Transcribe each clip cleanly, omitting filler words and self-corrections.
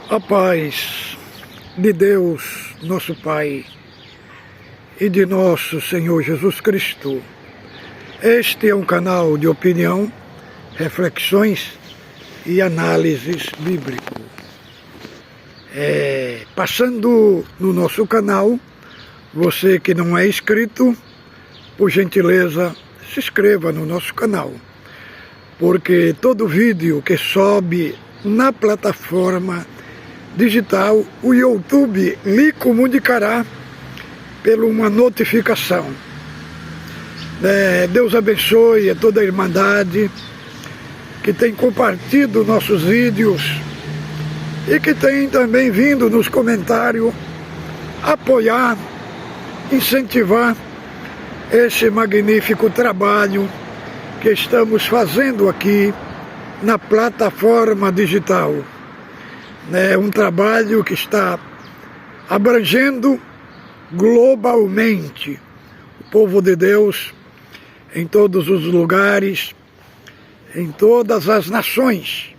A paz de Deus, nosso Pai, e de nosso Senhor Jesus Cristo. Este é um canal de opinião, reflexões e análises bíblicas. Passando no nosso canal, você que não é inscrito, por gentileza, se inscreva no nosso canal, porque todo vídeo que sobe na plataforma digital, o YouTube lhe comunicará por uma notificação. Deus abençoe a toda a Irmandade que tem compartilhado nossos vídeos e que tem também vindo nos comentários apoiar, incentivar esse magnífico trabalho que estamos fazendo aqui na plataforma digital. É um trabalho que está abrangendo globalmente o povo de Deus em todos os lugares, em todas as nações.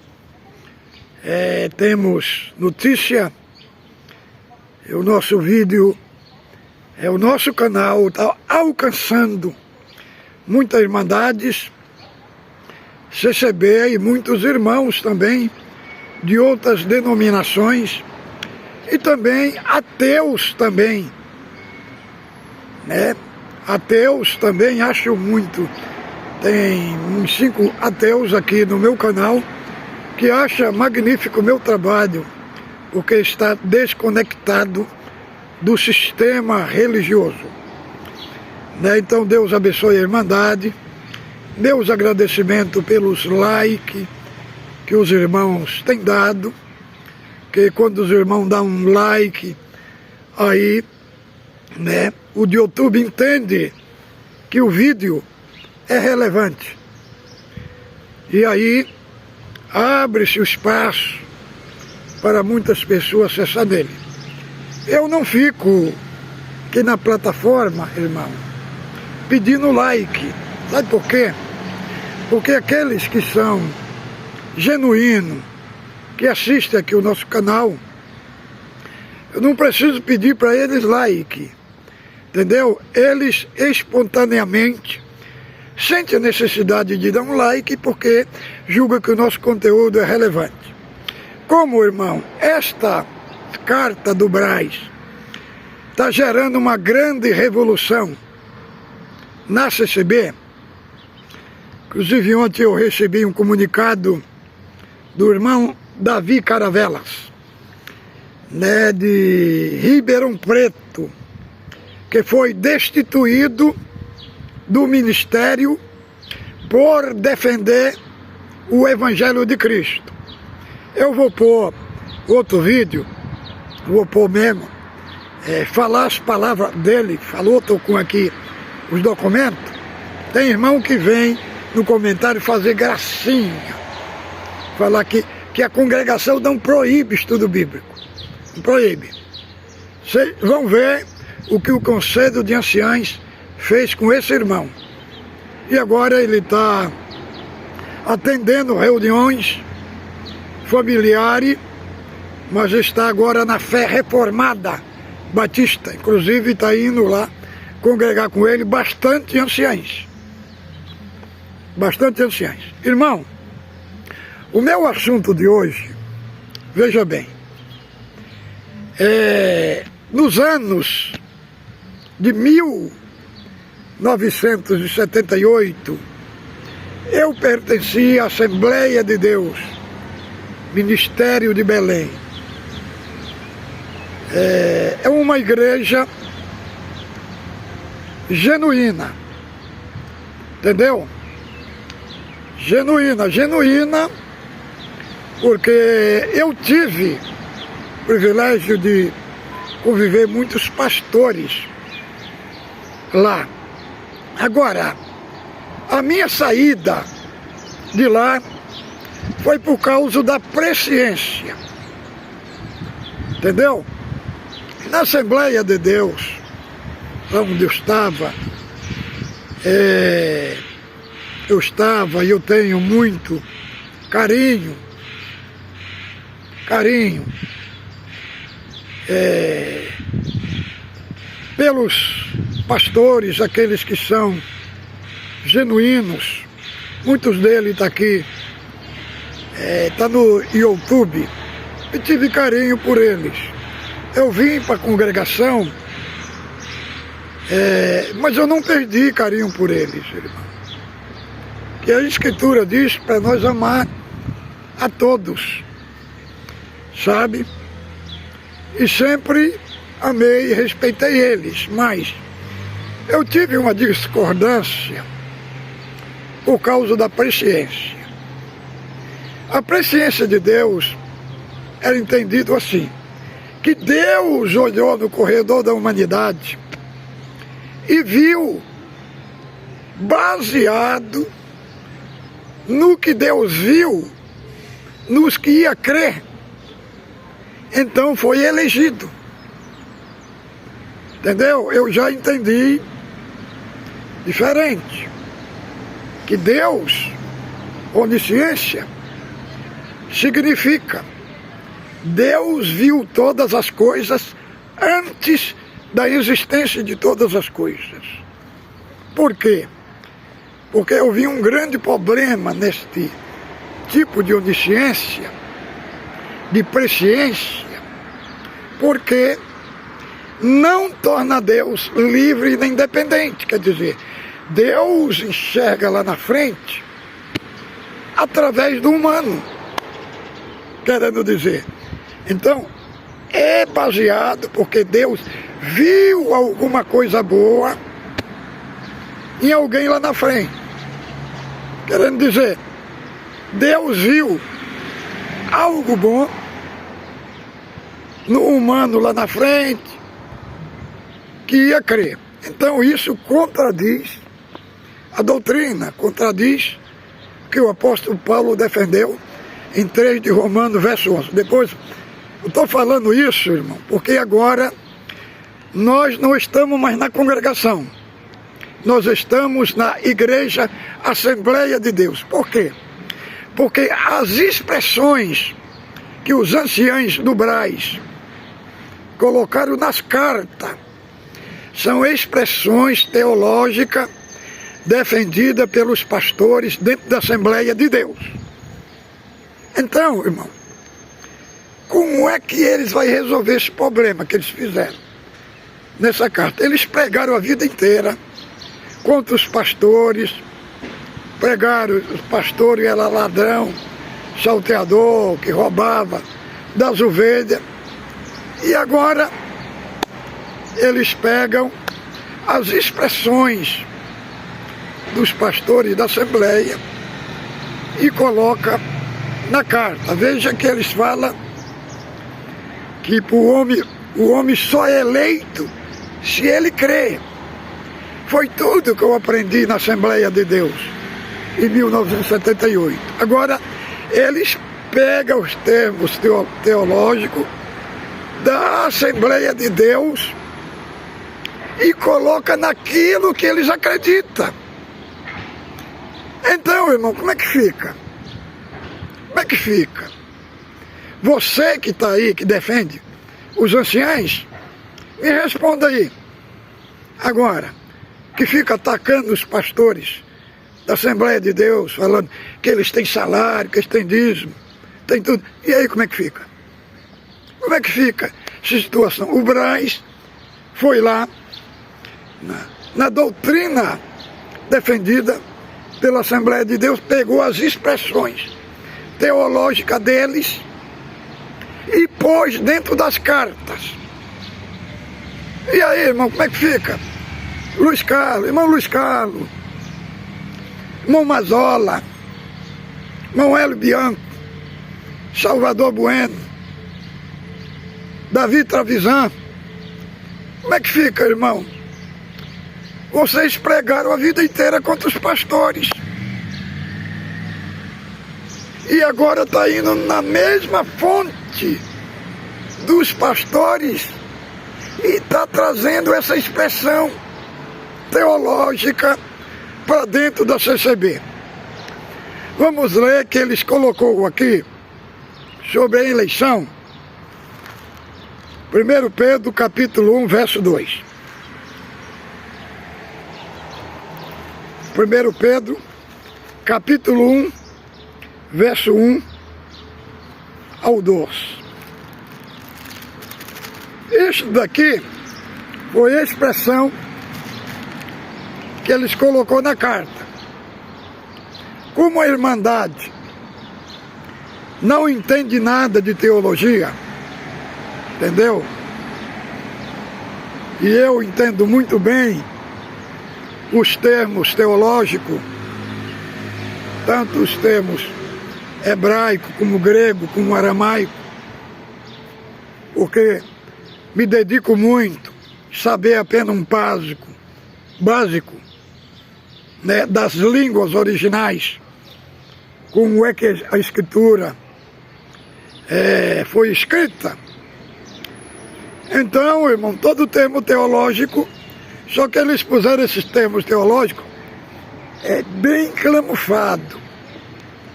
Temos notícia, o nosso vídeo, o nosso canal está alcançando muitas irmandades, CCB e muitos irmãos também de outras denominações e também ateus também, Ateus também, acho muito. Tem uns 5 ateus aqui no meu canal que acham magnífico o meu trabalho, porque está desconectado do sistema religioso. Então Deus abençoe a Irmandade, meus agradecimentos pelos likes que os irmãos têm dado, que quando os irmãos dão um like, aí, o YouTube entende que o vídeo é relevante. E aí, abre-se o espaço para muitas pessoas acessar nele. Eu não fico aqui na plataforma, irmão, pedindo like. Sabe por quê? Porque aqueles que são genuínos, que assistem aqui o nosso canal, eu não preciso pedir para eles like, entendeu? Eles espontaneamente sentem a necessidade de dar um like porque julgam que o nosso conteúdo é relevante. Como, irmão, esta carta do Braz está gerando uma grande revolução na CCB. Inclusive ontem eu recebi um comunicado do irmão Davi Caravelas, de Ribeirão Preto, que foi destituído do ministério por defender o Evangelho de Cristo. Eu vou pôr outro vídeo, vou pôr mesmo, falar as palavras dele, falou, estou com aqui os documentos. Tem irmão que vem no comentário fazer gracinha, falar que a congregação não proíbe estudo bíblico, não proíbe. Vocês vão ver o que o Conselho de Anciães fez com esse irmão. E agora ele está atendendo reuniões familiares, mas está agora na fé reformada batista. Inclusive está indo lá congregar com ele bastante anciães. Bastante anciães. Irmão, o meu assunto de hoje, veja bem, nos anos de 1978, eu pertencia à Assembleia de Deus, Ministério de Belém. É uma igreja genuína, entendeu? Genuína, porque eu tive o privilégio de conviver muitos pastores lá. Agora, a minha saída de lá foi por causa da presciência, entendeu? Na Assembleia de Deus, onde eu estava, e eu tenho muito carinho pelos pastores, aqueles que são genuínos, muitos deles estão aqui, está no YouTube, e tive carinho por eles. Eu vim para a congregação, mas eu não perdi carinho por eles, irmão. Que a Escritura diz para nós amar a todos, sabe? E sempre amei e respeitei eles, mas eu tive uma discordância por causa da presciência. A presciência de Deus era entendido assim, que Deus olhou no corredor da humanidade e viu, baseado no que Deus viu, nos que ia crer, então foi elegido. Entendeu? Eu já entendi diferente, que Deus, onisciência, significa Deus viu todas as coisas antes da existência de todas as coisas. Por quê? Porque eu vi um grande problema neste tipo de onisciência, de presciência, porque não torna Deus livre nem independente. Quer dizer, Deus enxerga lá na frente através do humano, querendo dizer. Então, é baseado porque Deus viu alguma coisa boa em alguém lá na frente. Querendo dizer, Deus viu algo bom no humano lá na frente que ia crer. Então isso contradiz a doutrina, contradiz o que o apóstolo Paulo defendeu em 3 de Romanos, verso 11. Depois, eu estou falando isso, irmão, porque agora nós não estamos mais na congregação. Nós estamos na igreja Assembleia de Deus. Por quê? Porque as expressões que os anciãos do Brás colocaram nas cartas são expressões teológicas defendidas pelos pastores dentro da Assembleia de Deus. Então, irmão, como é que eles vão resolver esse problema que eles fizeram nessa carta? Eles pregaram a vida inteira contra os pastores, pregaram os pastores, era ladrão, salteador, que roubava das ovelhas. E agora eles pegam as expressões dos pastores da Assembleia e colocam na carta. Veja que eles falam que o homem só é eleito se ele crê. Foi tudo que eu aprendi na Assembleia de Deus, em 1978. Agora, eles pegam os termos teológicos da Assembleia de Deus e colocam naquilo que eles acreditam. Então, irmão, como é que fica? Como é que fica? Você que está aí, que defende os anciãos, me responda aí. Agora, que fica atacando os pastores da Assembleia de Deus, falando que eles têm salário, que eles têm dízimo, tem tudo. E aí como é que fica? Como é que fica essa situação? O Brás foi lá, na doutrina defendida pela Assembleia de Deus, pegou as expressões teológicas deles e pôs dentro das cartas. E aí, irmão, como é que fica? Luiz Carlos, irmão Luiz Carlos, irmão Mazola, irmão Hélio Bianco, Salvador Bueno, Davi Travisan, como é que fica, irmão? Vocês pregaram a vida inteira contra os pastores. E agora está indo na mesma fonte dos pastores e está trazendo essa expressão teológica para dentro da CCB. Vamos ler que eles colocou aqui sobre a eleição. 1 Pedro capítulo 1, verso 2. 1 Pedro capítulo 1, verso 1 ao 2. Isso daqui foi a expressão que eles colocou na carta. Como a Irmandade não entende nada de teologia, entendeu? E eu entendo muito bem os termos teológicos, tanto os termos hebraico, como grego, como aramaico, porque me dedico muito a saber apenas um básico, né, das línguas originais, como é que a escritura foi escrita. Então, irmão, todo termo teológico, só que eles puseram esses termos teológicos bem camuflado,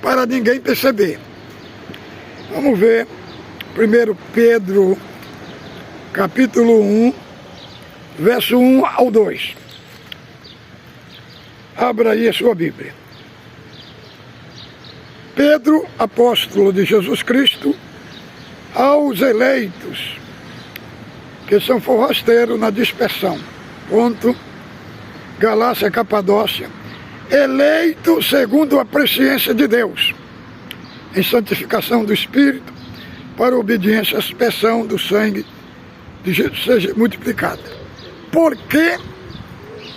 para ninguém perceber. Vamos ver 1 Pedro capítulo 1, verso 1 ao 2. Abra aí a sua Bíblia. Pedro, apóstolo de Jesus Cristo, aos eleitos, que são forrasteiros na dispersão. Ponto. Galácia, Capadócia. Eleito segundo a presciência de Deus, em santificação do Espírito, para a obediência à aspersão do sangue de Jesus seja multiplicada. Por que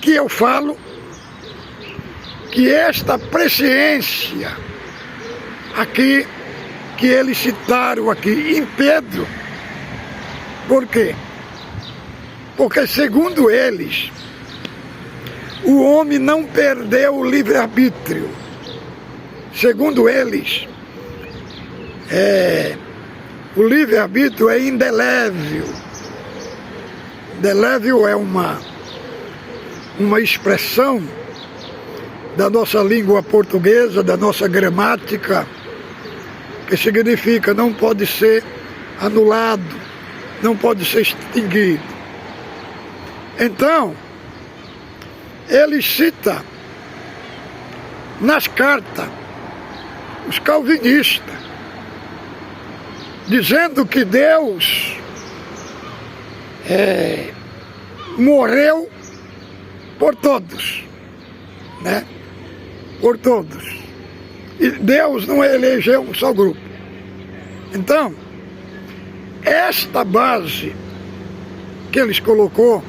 eu falo que esta presciência aqui, que eles citaram aqui em Pedro, por quê? Porque segundo eles, o homem não perdeu o livre-arbítrio. Segundo eles, o livre-arbítrio é indelével. Indelével é uma expressão da nossa língua portuguesa, da nossa gramática, que significa não pode ser anulado, não pode ser extinguido. Então, ele cita nas cartas os calvinistas, dizendo que Deus morreu por todos, né? Por todos. E Deus não elegeu um só grupo. Então, esta base que eles colocou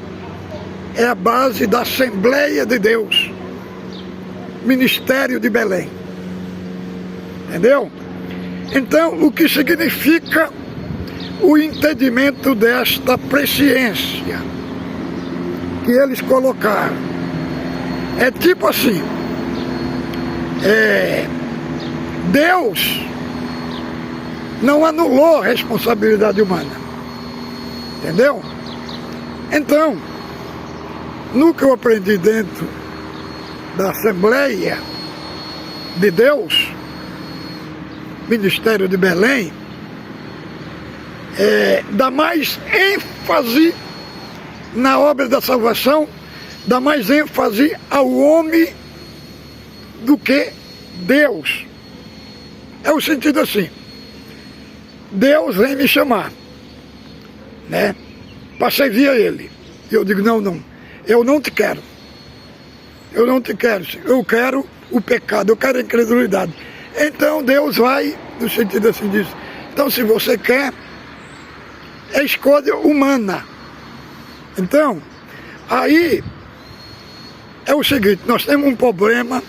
é a base da Assembleia de Deus, Ministério de Belém. Entendeu? Então, o que significa o entendimento desta presciência que eles colocaram? É tipo assim, Deus não anulou a responsabilidade humana. Entendeu? Então, no que eu aprendi dentro da Assembleia de Deus, Ministério de Belém, dá mais ênfase na obra da salvação, dá mais ênfase ao homem do que Deus. É o sentido assim, Deus vem me chamar, né, para servir a Ele. E eu digo, não, eu não te quero. Eu não te quero. Eu quero o pecado, eu quero a incredulidade. Então Deus vai, no sentido assim, diz, então se você quer, é escolha humana. Então, aí é o seguinte, nós temos um problema,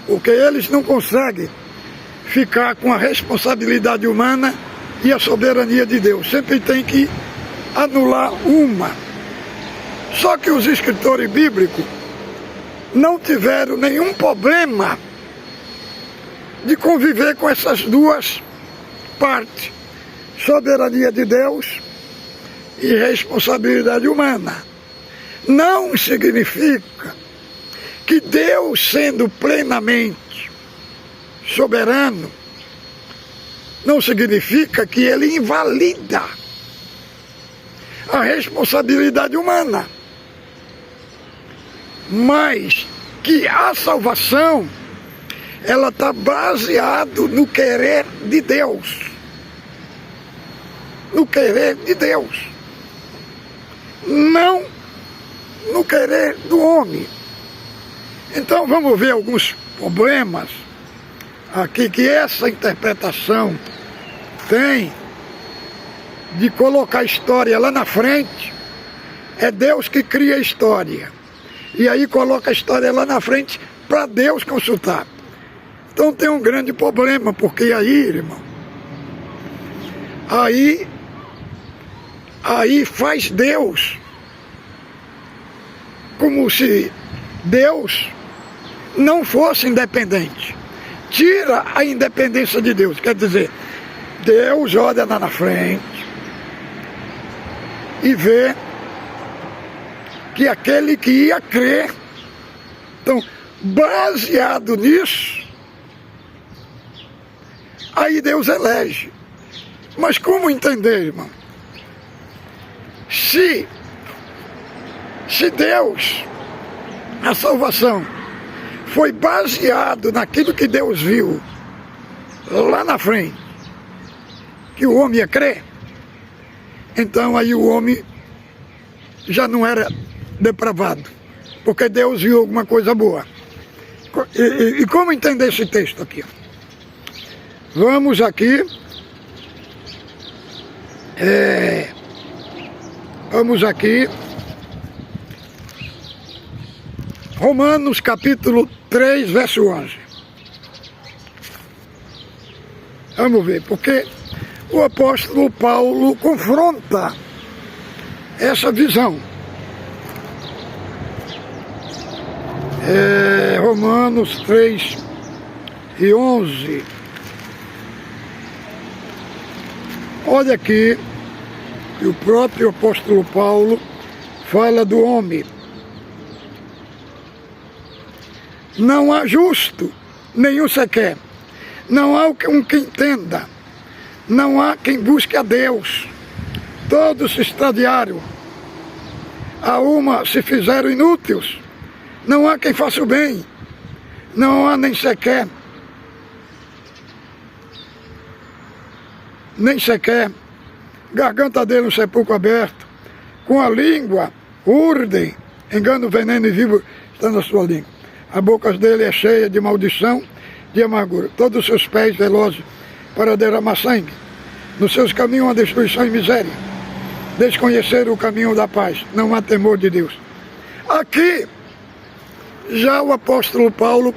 porque eles não conseguem ficar com a responsabilidade humana e a soberania de Deus. Sempre tem que anular uma. Só que os escritores bíblicos não tiveram nenhum problema de conviver com essas duas partes, soberania de Deus e responsabilidade humana. Não significa que Deus, sendo plenamente soberano, não significa que ele invalida a responsabilidade humana. Mas que a salvação, ela está baseada no querer de Deus. No querer de Deus. Não no querer do homem. Então vamos ver alguns problemas aqui que essa interpretação tem de colocar a história lá na frente. É Deus que cria a história. E aí coloca a história lá na frente para Deus consultar. Então tem um grande problema, porque aí, irmão, aí faz Deus como se Deus não fosse independente. Tira a independência de Deus. Quer dizer, Deus olha lá na frente e vê que aquele que ia crer, então, baseado nisso, aí Deus elege. Mas como entender, irmão? Se Deus, a salvação, foi baseado naquilo que Deus viu lá na frente, que o homem ia crer, então aí o homem já não era depravado, porque Deus viu alguma coisa boa. E como entender esse texto aqui? Vamos aqui, Romanos capítulo 3, verso 11. Vamos ver, porque o apóstolo Paulo confronta essa visão. Romanos 3 e 11. Olha aqui, que o próprio apóstolo Paulo fala do homem. Não há justo, nenhum sequer. Não há um que entenda. Não há quem busque a Deus. Todos se extraviaram. A uma se fizeram inúteis. Não há quem faça o bem. Não há nem sequer. Nem sequer. Garganta dele um sepulcro aberto. Com a língua urdem. Engano, veneno e vivo está na sua língua. A boca dele é cheia de maldição, de amargura. Todos os seus pés velozes para derramar sangue. Nos seus caminhos há destruição e miséria. Desconheceram o caminho da paz. Não há temor de Deus. Aqui, já o apóstolo Paulo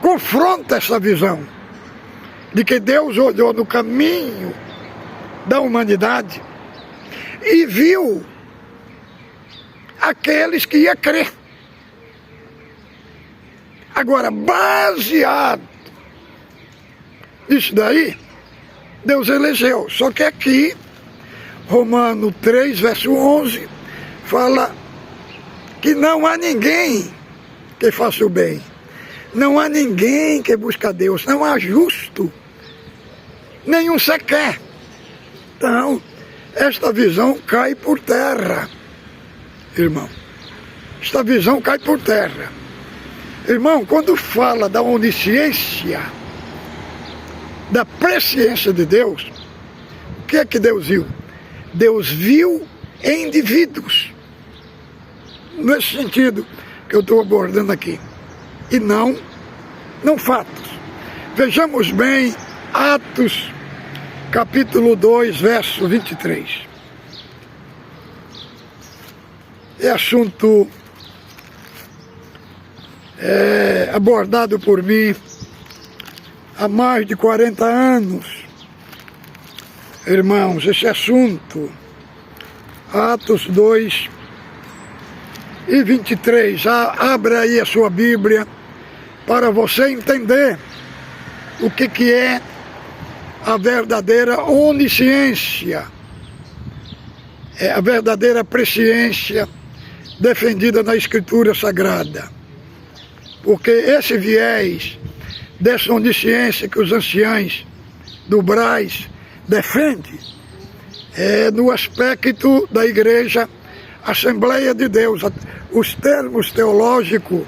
confronta essa visão de que Deus olhou no caminho da humanidade e viu aqueles que iam crer. Agora, baseado nisso daí, Deus elegeu. Só que aqui, Romanos 3, verso 11, fala que não há ninguém que faça o bem. Não há ninguém que busque a Deus. Não há justo, nenhum sequer. Então, esta visão cai por terra, irmão. Esta visão cai por terra. Irmão, quando fala da onisciência, da presciência de Deus, o que é que Deus viu? Deus viu indivíduos, nesse sentido que eu estou abordando aqui, e não fatos. Vejamos bem Atos, capítulo 2, verso 23. É assunto abordado por mim há mais de 40 anos. Irmãos, esse assunto, Atos 2 e 23, abra aí a sua Bíblia para você entender o que é a verdadeira onisciência, a verdadeira presciência defendida na Escritura Sagrada. Porque esse viés dessa onisciência que os anciãos do Brás defendem, no aspecto da igreja Assembleia de Deus. Os termos teológicos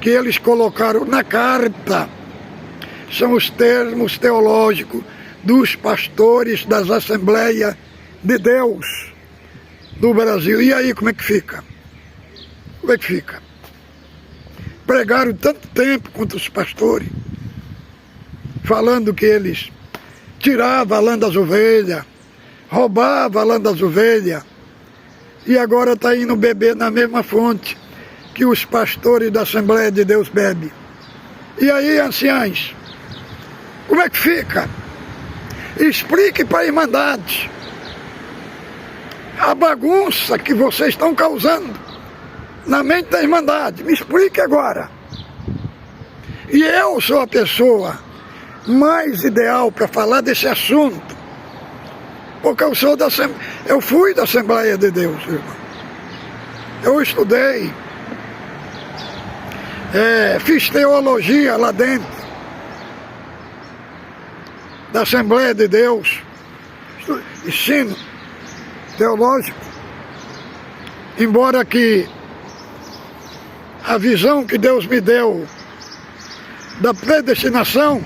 que eles colocaram na carta são os termos teológicos dos pastores das Assembleias de Deus do Brasil. E aí, como é que fica? Como é que fica? Pregaram tanto tempo contra os pastores, falando que eles tiravam a lã das ovelhas, roubavam a lã das ovelhas, e agora está indo beber na mesma fonte que os pastores da Assembleia de Deus bebem. E aí, anciães, como é que fica? Explique para a Irmandade a bagunça que vocês estão causando na mente da Irmandade. Me explique agora. E eu sou a pessoa mais ideal para falar desse assunto, porque eu fui da Assembleia de Deus, irmão. Eu estudei, fiz teologia lá dentro da Assembleia de Deus, ensino teológico, embora que a visão que Deus me deu da predestinação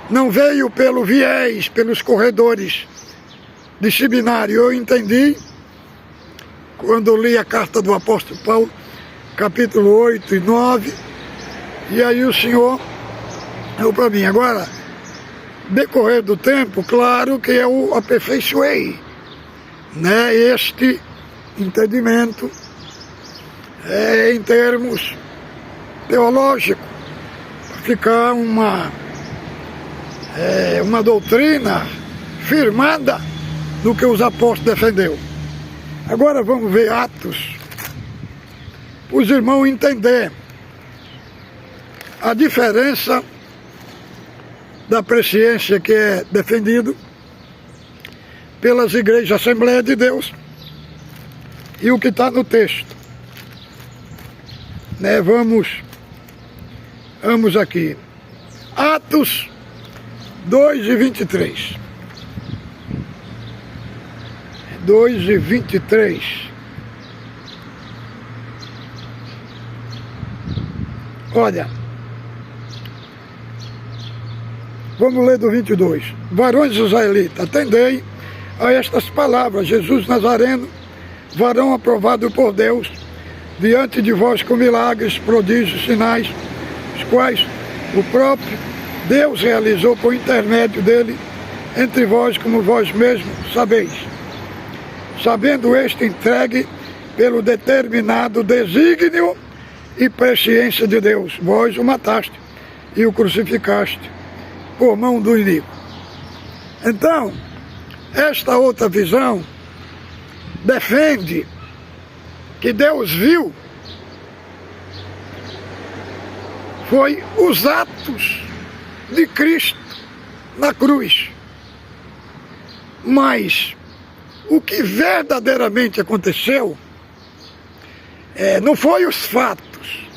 não veio pelo viés, pelos corredores de seminário. Eu entendi quando li a carta do apóstolo Paulo, capítulo 8 e 9, e aí o Senhor deu para mim. Agora, decorrer do tempo, claro que eu aperfeiçoei, né, este entendimento em termos teológicos, para ficar uma doutrina firmada no que os apóstolos defendeu. Agora vamos ver Atos, os irmãos entender a diferença da presciência que é defendido pelas igrejas Assembleia de Deus e o que está no texto. Né, vamos aqui. Atos 2:23. 2:23. Olha, vamos ler do 22. Varões israelitas, atendei a estas palavras. Jesus Nazareno, varão aprovado por Deus, diante de vós com milagres, prodígios, sinais, os quais o próprio Deus realizou por intermédio dele entre vós, como vós mesmos sabeis. Sabendo este entregue pelo determinado desígnio e presciência de Deus, vós o mataste e o crucificaste por mão do inimigo. Então, esta outra visão defende que Deus viu foi os atos de Cristo na cruz. Mas o que verdadeiramente aconteceu não foi os fatos,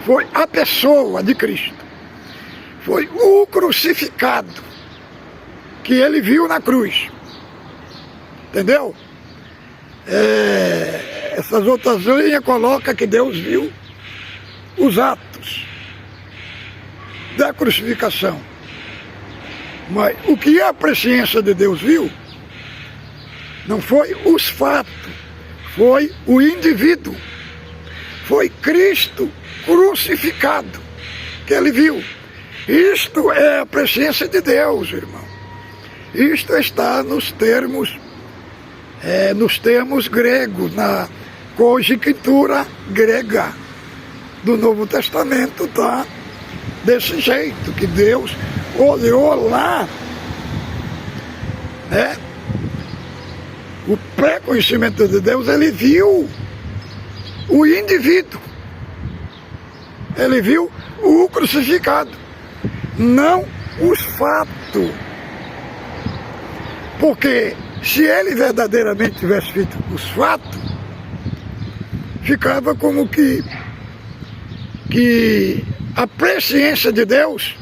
foi a pessoa de Cristo. Foi o crucificado que ele viu na cruz. Entendeu? Essas outras linhas colocam que Deus viu os atos da crucificação. Mas o que a presciência de Deus viu não foi os fatos, foi o indivíduo. Foi Cristo crucificado que ele viu. Isto é a presciência de Deus, irmão. Isto está nos termos gregos, na conjectura grega do Novo Testamento, está desse jeito, que Deus olhou lá, né? O pré-conhecimento de Deus, ele viu o indivíduo, ele viu o crucificado, não os fatos. Porque se ele verdadeiramente tivesse feito os fatos, ficava como que a presciência de Deus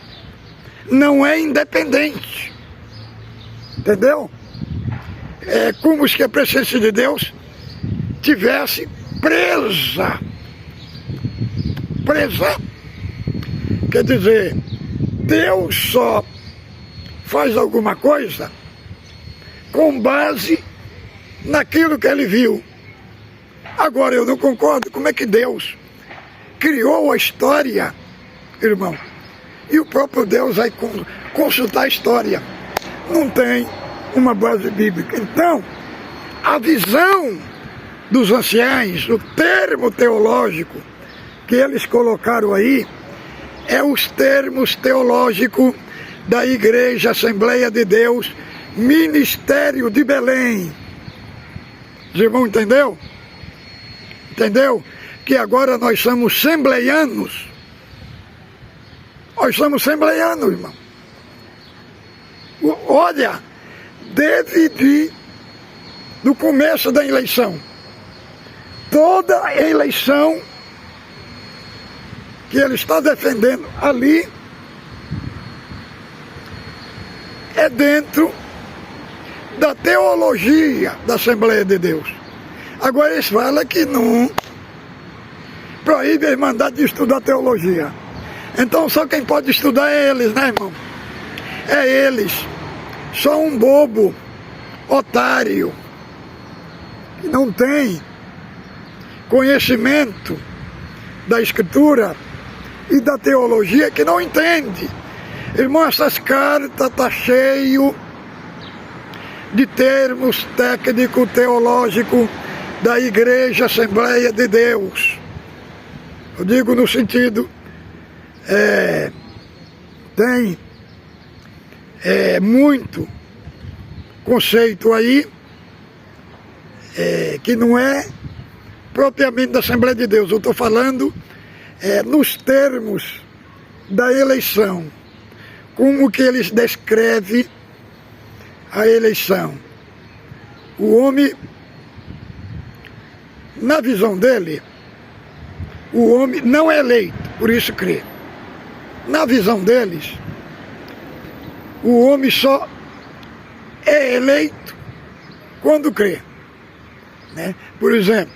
não é independente. Entendeu? É como se a presença de Deus tivesse presa. Presa quer dizer, Deus só faz alguma coisa com base naquilo que ele viu. Agora eu não concordo. Como é que Deus criou a história, irmão, e o próprio Deus vai consultar a história? Não tem uma base bíblica. Então, a visão dos anciãos, o termo teológico que eles colocaram aí, é os termos teológicos da Igreja Assembleia de Deus, Ministério de Belém. Os irmãos entendeu? Entendeu? Que agora nós somos assembleianos. Nós somos assembleianos, irmão. Olha, desde do começo da eleição, toda a eleição que ele está defendendo ali é dentro da teologia da Assembleia de Deus. Agora eles falam que não proíbe a Irmandade de estudar teologia. Então só quem pode estudar é eles, né, irmão? É eles. Só um bobo, otário, que não tem conhecimento da Escritura e da teologia, que não entende. Irmão, essas cartas estão cheias de termos técnicos teológicos da Igreja Assembleia de Deus. Eu digo no sentido, tem muito conceito aí que não é propriamente da Assembleia de Deus. Eu estou falando nos termos da eleição, como que eles descrevem a eleição. O homem, na visão dele, o homem não é eleito, por isso crê. Na visão deles, o homem só é eleito quando crê, né? Por exemplo,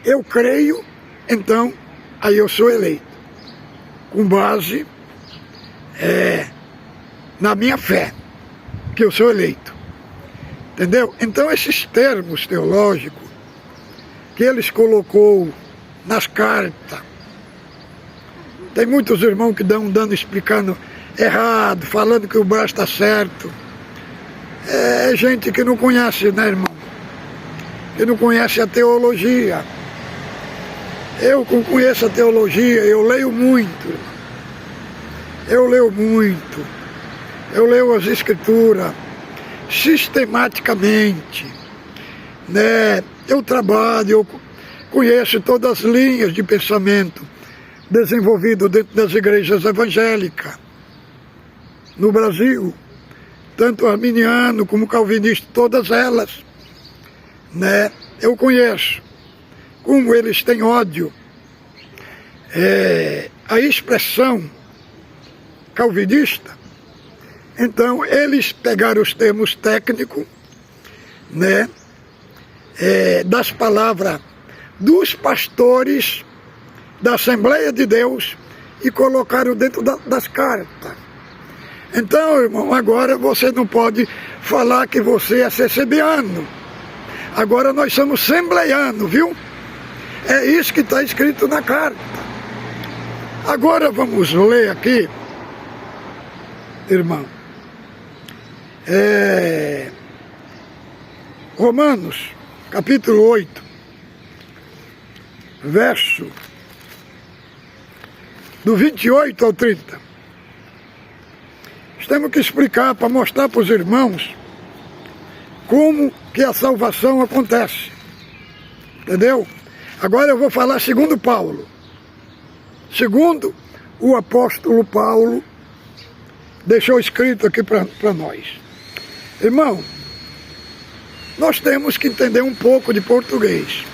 eu creio, então aí eu sou eleito, com base na minha fé, que eu sou eleito. Entendeu? Então esses termos teológicos que eles colocou nas cartas, tem muitos irmãos que dando explicando errado, falando que o braço está certo. É gente que não conhece, né, irmão? Que não conhece a teologia. Eu conheço a teologia, eu leio muito. Eu leio muito. Eu leio as Escrituras sistematicamente, né? Eu trabalho, eu conheço todas as linhas de pensamento desenvolvido dentro das igrejas evangélicas no Brasil, tanto arminiano como calvinista, todas elas, né? Eu conheço como eles têm ódio, a expressão calvinista. Então eles pegaram os termos técnicos, né, das palavras dos pastores da Assembleia de Deus e colocaram dentro das cartas. Então, irmão, agora você não pode falar que você é CCBiano. Agora nós somos assembleianos, viu? É isso que está escrito na carta. Agora vamos ler aqui, irmão. Romanos, capítulo 8, verso do 28 ao 30. Temos que explicar para mostrar para os irmãos como que a salvação acontece. Entendeu? Agora eu vou falar segundo Paulo. Segundo o apóstolo Paulo deixou escrito aqui para nós. Irmão, nós temos que entender um pouco de português.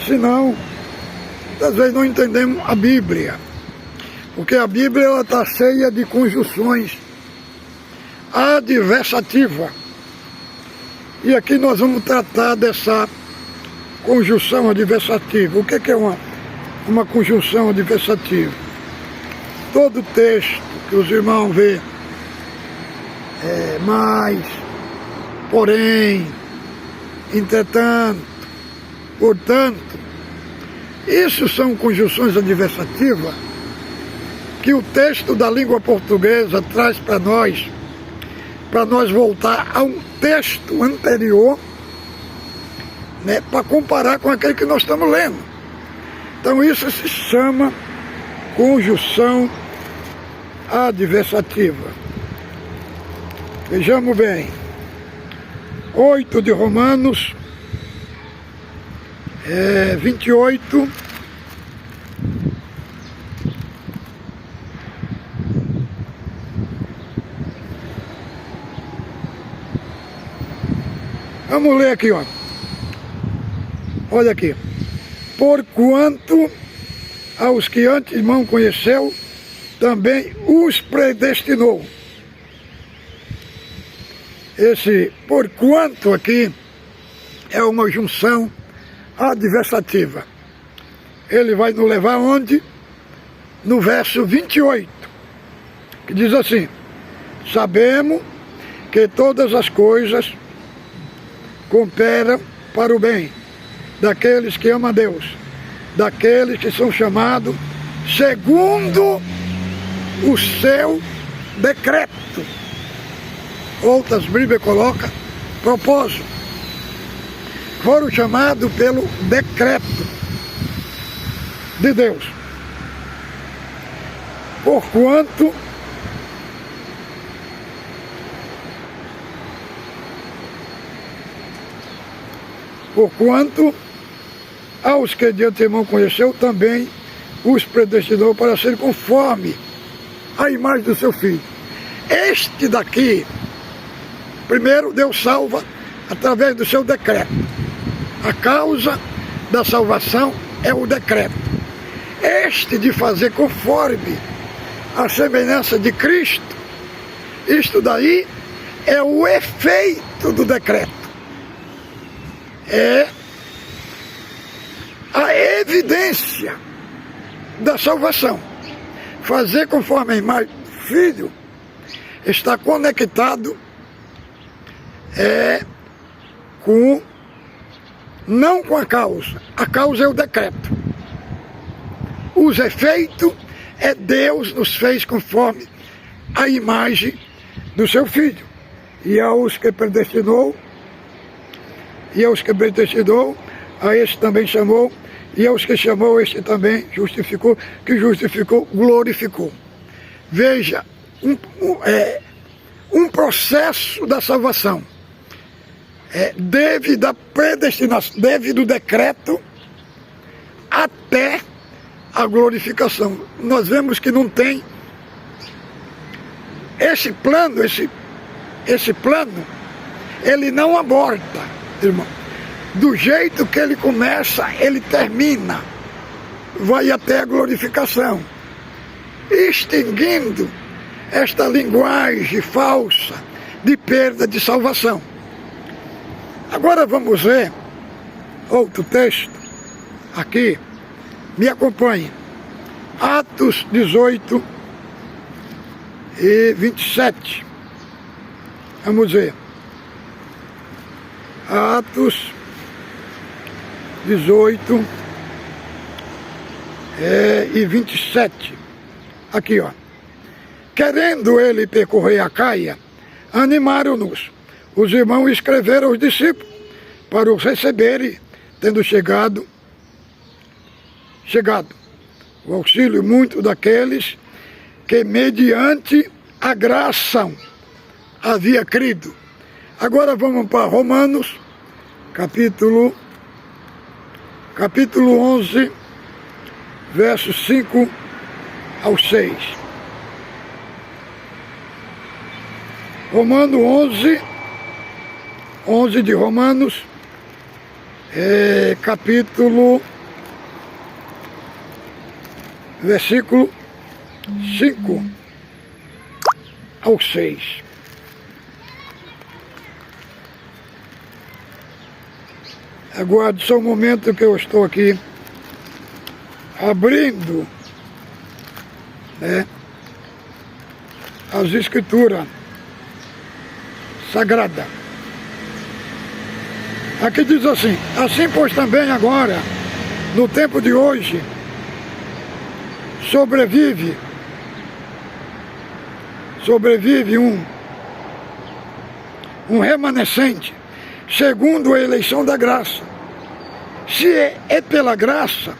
Senão, às vezes não entendemos a Bíblia. Porque a Bíblia está cheia de conjunções adversativas. E aqui nós vamos tratar dessa conjunção adversativa. O que é uma conjunção adversativa? Todo texto que os irmãos vê, mas, porém, entretanto, portanto, isso são conjunções adversativas que o texto da língua portuguesa traz para nós voltar a um texto anterior, né, para comparar com aquele que nós estamos lendo. Então isso se chama conjunção adversativa. Vejamos bem. 8 de Romanos, 28. Vamos ler aqui, ó. Olha aqui. Porquanto aos que antemão conheceu, também os predestinou. Esse porquanto aqui é uma junção adversativa. Ele vai nos levar onde? No verso 28, que diz assim: sabemos que todas as coisas cooperam para o bem daqueles que amam a Deus, daqueles que são chamados segundo o seu decreto. Outras Bíblias colocam propósito. Foram chamados pelo decreto de Deus. Porquanto aos que de antemão conheceu, também os predestinou para ser conforme a imagem do seu Filho. Este daqui, primeiro Deus salva através do seu decreto. A causa da salvação é o decreto. Este de fazer conforme a semelhança de Cristo, isto daí é o efeito do decreto. É a evidência da salvação. Fazer conforme a imagem do Filho está conectado não com a causa. A causa é o decreto. Os efeitos é Deus nos fez conforme a imagem do seu Filho. E aos que predestinou, a este também chamou, e aos que chamou, este também justificou, que justificou, glorificou. Veja, um processo da salvação. Desde a predestinação, desde o decreto até a glorificação. Nós vemos que não tem esse plano, ele não aborta, irmão. Do jeito que ele começa, ele termina. Vai até a glorificação. Extinguindo esta linguagem falsa de perda de salvação. Agora vamos ver outro texto aqui. Me acompanhe. Atos 18 e 27. Vamos ver. Atos 18 e 27. Aqui, ó. Querendo ele percorrer a Caia, animaram-nos. Os irmãos escreveram aos discípulos para os receberem, tendo chegado o auxílio muito daqueles que mediante a graça havia crido. Agora vamos para Romanos, capítulo 11, versos 5 ao 6. Romanos 11 de Romanos, versículo 5 ao 6. Aguarde só um momento que eu estou aqui abrindo, né, as escrituras sagradas. Aqui diz assim: assim pois também agora, no tempo de hoje, sobrevive um remanescente, segundo a eleição da graça. Se é pela graça,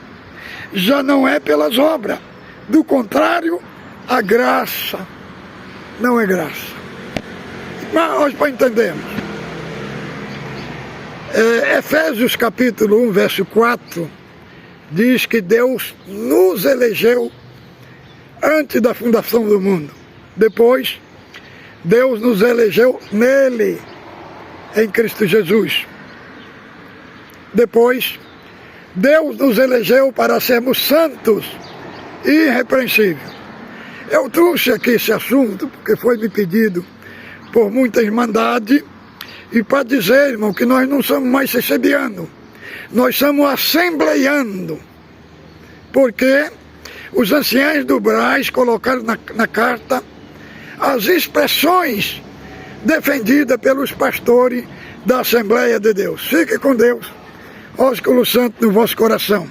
já não é pelas obras. Do contrário, a graça não é graça. Mas nós para entendermos, Efésios capítulo 1, verso 4, diz que Deus nos elegeu antes da fundação do mundo. Depois, Deus nos elegeu nele, em Cristo Jesus. Depois, Deus nos elegeu para sermos santos e irrepreensíveis. Eu trouxe aqui esse assunto porque foi me pedido por muita irmandade e para dizer, irmão, que nós não somos mais CCBianos, nós somos assembleianos, porque os anciãos do Brás colocaram na carta as expressões defendidas pelos pastores da Assembleia de Deus. Fique com Deus. Ósculo Santo no vosso coração.